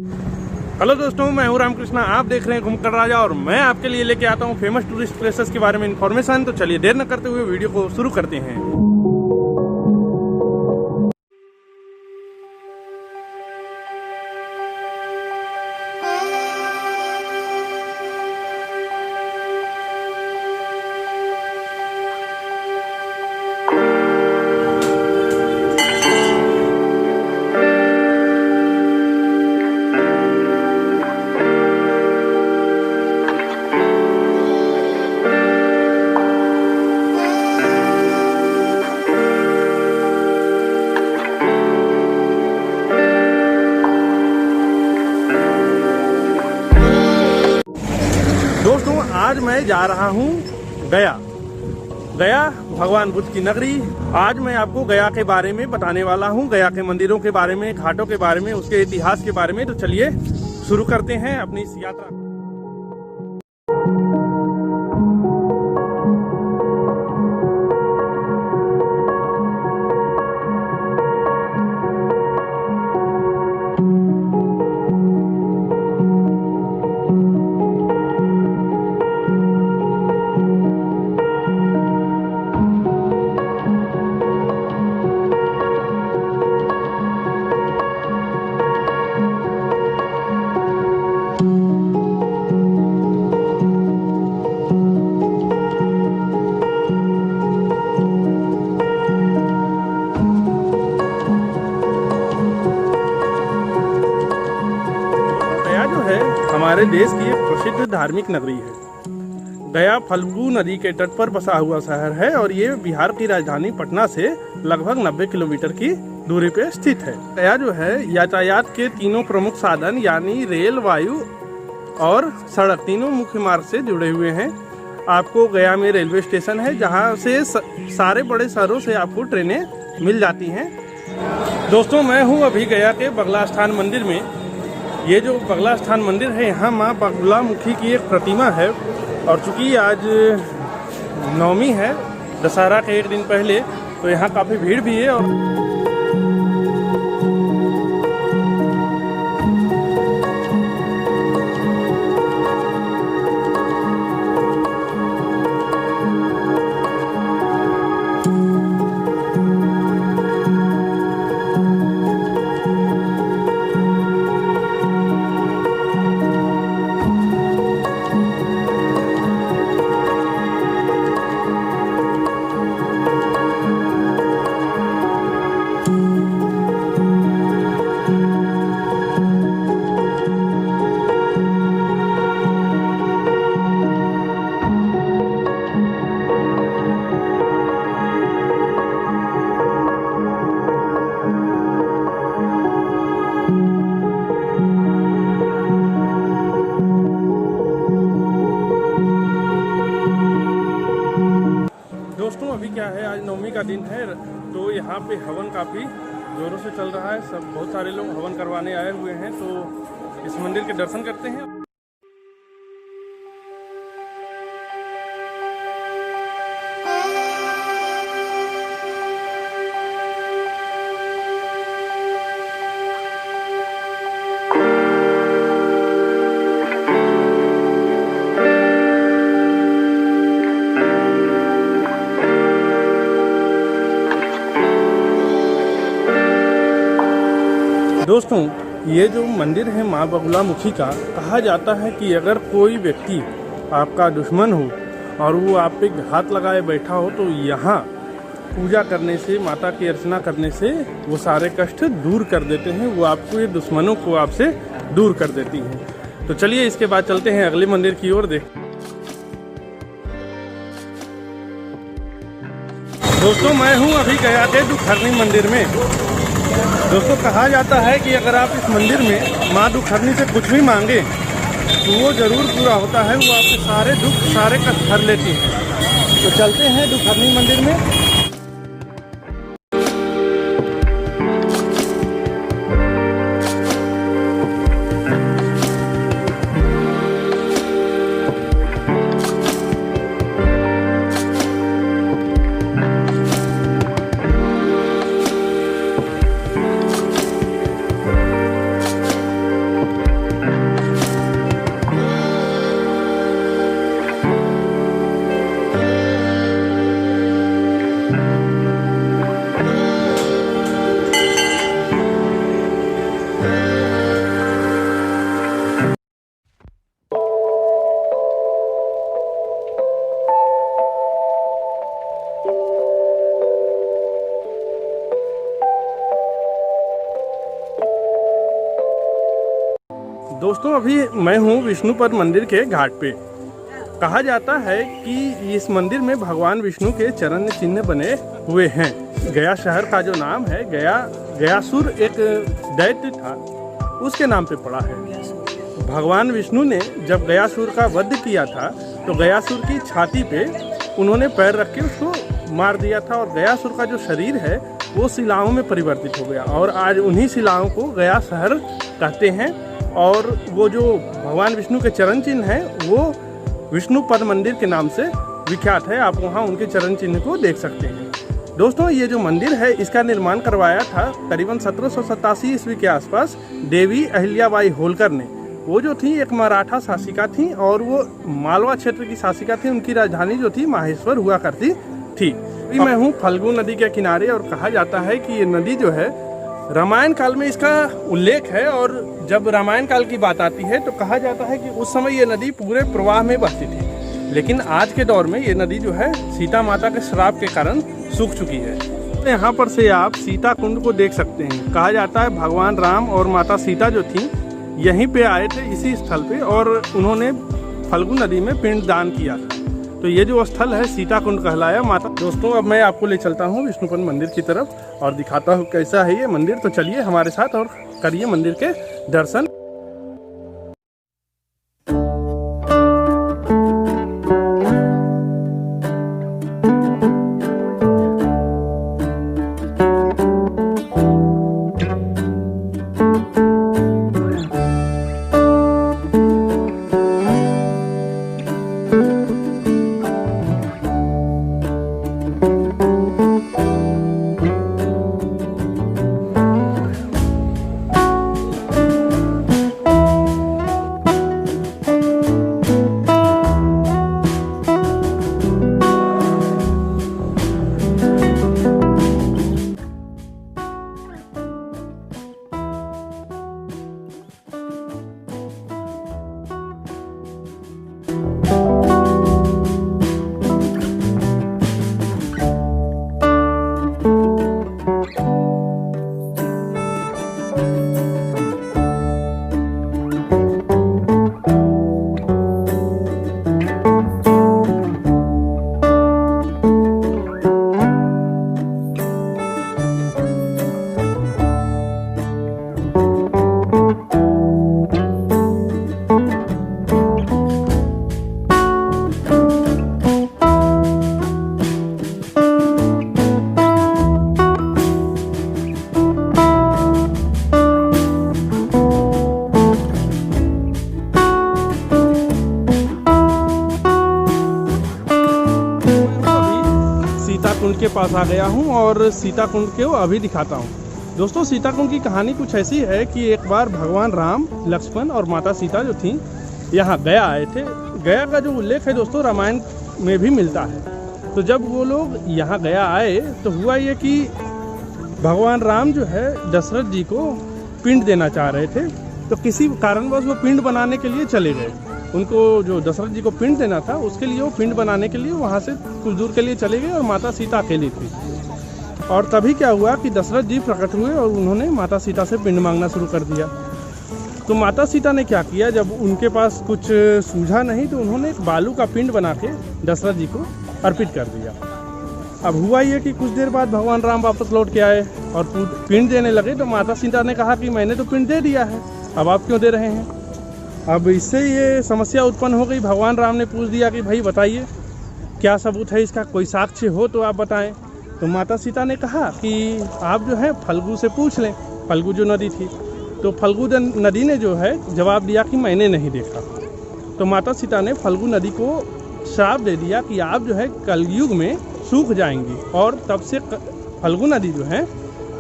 Hello दोस्तों, मैं हूं रामकृष्णा। आप देख रहे हैं घूमकर राजा और मैं आपके लिए लेके आता हूं फेमस टूरिस्ट प्लेसेस के बारे में इन्फॉर्मेशन। तो चलिए देर न करते हुए वीडियो को शुरू करते हैं। दोस्तों, आज मैं जा रहा हूँ गया भगवान बुद्ध की नगरी। आज मैं आपको गया के बारे में बताने वाला हूँ, गया के मंदिरों के बारे में, घाटों के बारे में, उसके इतिहास के बारे में। तो चलिए शुरू करते हैं अपनी इस यात्रा। हमारे देश की एक प्रसिद्ध धार्मिक नगरी है। गया फल्गु नदी के तट पर बसा हुआ शहर है और ये बिहार की राजधानी पटना से लगभग 90 किलोमीटर की दूरी पे स्थित है। गया जो है यातायात के तीनों प्रमुख साधन यानी रेल, वायु और सड़क तीनों मुख्य मार्ग से जुड़े हुए हैं। आपको गया में रेलवे स्टेशन है जहाँ से सारे बड़े शहरों से आपको ट्रेनें मिल जाती हैं। दोस्तों, मैं हूँ अभी गया के बगला स्थान मंदिर में। ये जो बगला स्थान मंदिर है, यहाँ माँ बगलामुखी की एक प्रतिमा है और चूंकि आज नवमी है, दशहरा के एक दिन पहले, तो यहाँ काफ़ी भीड़ भी है। और दोस्तों, अभी क्या है, आज नवमी का दिन है तो यहाँ पे हवन काफ़ी जोरों से चल रहा है। सब बहुत सारे लोग हवन करवाने आए हुए हैं, तो इस मंदिर के दर्शन करते हैं। दोस्तों, ये जो मंदिर है माँ बगलामुखी का, कहा जाता है कि अगर कोई व्यक्ति आपका दुश्मन हो और वो आप पे घात लगाए बैठा हो तो यहाँ पूजा करने से, माता की अर्चना करने से वो सारे कष्ट दूर कर देते हैं। वो आपको, ये दुश्मनों को आपसे दूर कर देती हैं। तो चलिए इसके बाद चलते हैं अगले मंदिर की ओर। दोस्तों, मैं हूँ अभी गया के दुखहरनी मंदिर में। दोस्तों, कहा जाता है कि अगर आप इस मंदिर में माँ दुखहरनी से कुछ भी मांगे तो वो जरूर पूरा होता है। वो आपके सारे दुख, सारे कष्ट हर लेती है। तो चलते हैं दुखहरनी मंदिर में। दोस्तों अभी मैं हूँ विष्णुपद मंदिर के घाट पे। कहा जाता है कि इस मंदिर में भगवान विष्णु के चरण चिन्ह बने हुए हैं। गया शहर का जो नाम है गयासुर एक दैत्य था, उसके नाम पे पड़ा है। भगवान विष्णु ने जब गयासुर का वध किया था तो गयासुर की छाती पे उन्होंने पैर रख के उसको मार दिया था और गयासुर का जो शरीर है वो शिलाओं में परिवर्तित हो गया और आज उन्हीं शिलाओं को गया शहर कहते हैं। और वो जो भगवान विष्णु के चरण चिन्ह हैं वो विष्णुपद मंदिर के नाम से विख्यात है। आप वहाँ उनके चरण चिन्ह को देख सकते हैं। दोस्तों ये जो मंदिर है इसका निर्माण करवाया था करीबन 1787 ईस्वी के आसपास देवी अहिल्याबाई होलकर ने। वो जो थी एक मराठा शासिका थी और वो मालवा क्षेत्र की शासिका थी। उनकी राजधानी जो थी माहेश्वर हुआ करती थी। मैं हूँ फल्गु नदी के किनारे और कहा जाता है कि ये नदी जो है रामायण काल में इसका उल्लेख है और जब रामायण काल की बात आती है तो कहा जाता है कि उस समय ये नदी पूरे प्रवाह में बहती थी, लेकिन आज के दौर में ये नदी जो है सीता माता के श्राप के कारण सूख चुकी है। यहाँ पर से आप सीता कुंड को देख सकते हैं। कहा जाता है भगवान राम और माता सीता जो थी यहीं पे आए थे इसी स्थल पे और उन्होंने फल्गु नदी में पिंड दान किया था। तो ये जो स्थल है सीता कुंड कहलाया माता। दोस्तों अब मैं आपको ले चलता हूँ विष्णुपद मंदिर की तरफ और दिखाता हूँ कैसा है ये मंदिर। तो चलिए हमारे साथ और करिए मंदिर के दर्शन। कुंड के पास आ गया हूँ और सीता कुंड को अभी दिखाता हूँ। दोस्तों सीता कुंड की कहानी कुछ ऐसी है कि एक बार भगवान राम, लक्ष्मण और माता सीता जो थी यहाँ गया आए थे। गया का जो उल्लेख है दोस्तों रामायण में भी मिलता है। तो जब वो लोग यहाँ गया आए तो हुआ ये कि भगवान राम जो है दशरथ जी को पिंड देना चाह रहे थे। तो किसी कारणवश वो पिंड बनाने के लिए चले गए। उनको जो दशरथ जी को पिंड देना था उसके लिए वो पिंड बनाने के लिए वहाँ से कुछ दूर के लिए चले गए और माता सीता अकेली थी। और तभी क्या हुआ कि दशरथ जी प्रकट हुए और उन्होंने माता सीता से पिंड मांगना शुरू कर दिया। तो माता सीता ने क्या किया, जब उनके पास कुछ सूझा नहीं तो उन्होंने एक बालू का पिंड बना के दशरथ जी को अर्पित कर दिया। अब हुआ ये कि कुछ देर बाद भगवान राम वापस लौट के आए और पिंड देने लगे। तो माता सीता ने कहा कि मैंने तो पिंड दे दिया है, अब आप क्यों दे रहे हैं। अब इससे ये समस्या उत्पन्न हो गई। भगवान राम ने पूछ दिया कि भाई बताइए क्या सबूत है इसका, कोई साक्ष्य हो तो आप बताएं। तो माता सीता ने कहा कि आप जो है फल्गु से पूछ लें। फल्गु जो नदी थी, तो फल्गु नदी ने जो है जवाब दिया कि मैंने नहीं देखा। तो माता सीता ने फल्गु नदी को श्राप दे दिया कि आप जो है कलयुग में सूख जाएंगी। और तब से फल्गु नदी जो है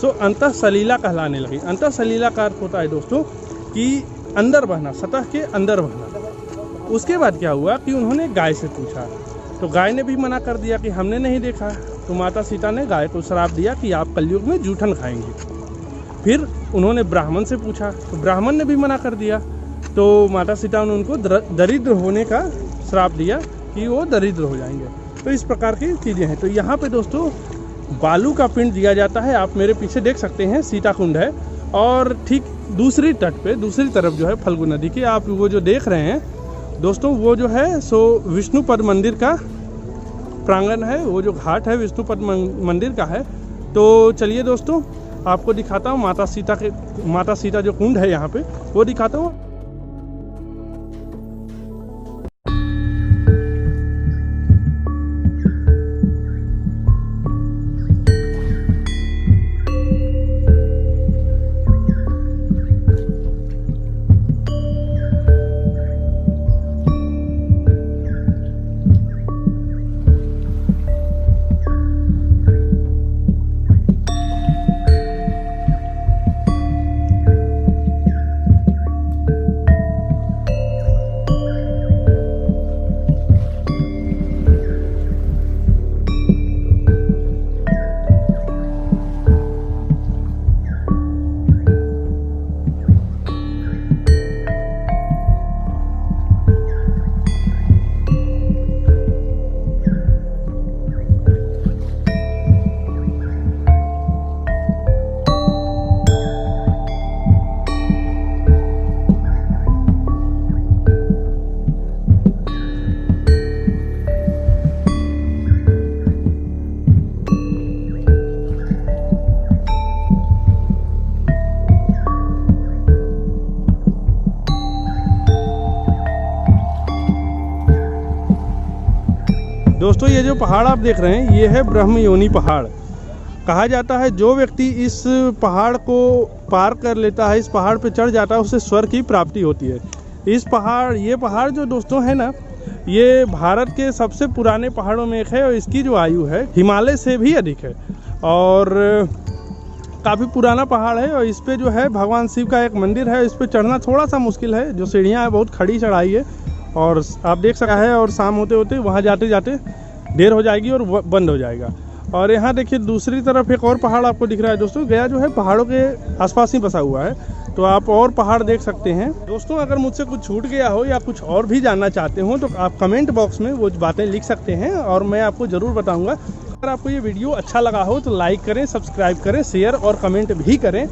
सो अंतः सलीला कहलाने लगी। अंतः सलीला का अर्थ होता है दोस्तों कि अंदर बहना, सतह के अंदर बहना। उसके बाद क्या हुआ कि उन्होंने गाय से पूछा तो गाय ने भी मना कर दिया कि हमने नहीं देखा। तो माता सीता ने गाय को श्राप दिया कि आप कलयुग में जूठन खाएंगे। फिर उन्होंने ब्राह्मण से पूछा तो ब्राह्मण ने भी मना कर दिया। तो माता सीता ने उनको दरिद्र होने का श्राप दिया कि वो दरिद्र हो जाएंगे। तो इस प्रकार की चीज़ें हैं। तो यहाँ पे दोस्तों बालू का पिंड दिया जाता है। आप मेरे पीछे देख सकते हैं सीता कुंड है और ठीक दूसरी तट पे दूसरी तरफ जो है फल्गु नदी की आप वो जो देख रहे हैं दोस्तों, वो जो है सो विष्णुपद मंदिर का प्रांगण है, वो जो घाट है विष्णुपद मंदिर का है। तो चलिए दोस्तों आपको दिखाता हूँ माता सीता जो कुंड है यहाँ पे वो दिखाता हूँ। दोस्तों ये जो पहाड़ आप देख रहे हैं ये है ब्रह्मयोनी पहाड़। कहा जाता है जो व्यक्ति इस पहाड़ को पार कर लेता है, इस पहाड़ पे चढ़ जाता है, उसे स्वर्ग की प्राप्ति होती है। ये पहाड़ जो दोस्तों है ना, ये भारत के सबसे पुराने पहाड़ों में एक है और इसकी जो आयु है हिमालय से भी अधिक है और काफ़ी पुराना पहाड़ है। और इस पे जो है भगवान शिव का एक मंदिर है, इस पे चढ़ना थोड़ा सा मुश्किल है, जो सीढ़ियाँ हैं बहुत खड़ी चढ़ाई है और आप देख सकते हैं। और शाम होते होते वहाँ जाते जाते देर हो जाएगी और बंद हो जाएगा। और यहाँ देखिए दूसरी तरफ एक और पहाड़ आपको दिख रहा है दोस्तों। गया जो है पहाड़ों के आसपास ही बसा हुआ है, तो आप और पहाड़ देख सकते हैं। दोस्तों अगर मुझसे कुछ छूट गया हो या कुछ और भी जानना चाहते हो तो आप कमेंट बॉक्स में वो बातें लिख सकते हैं और मैं आपको ज़रूर बताऊँगा। अगर आपको ये वीडियो अच्छा लगा हो तो लाइक करें, सब्सक्राइब करें, शेयर और कमेंट भी करें।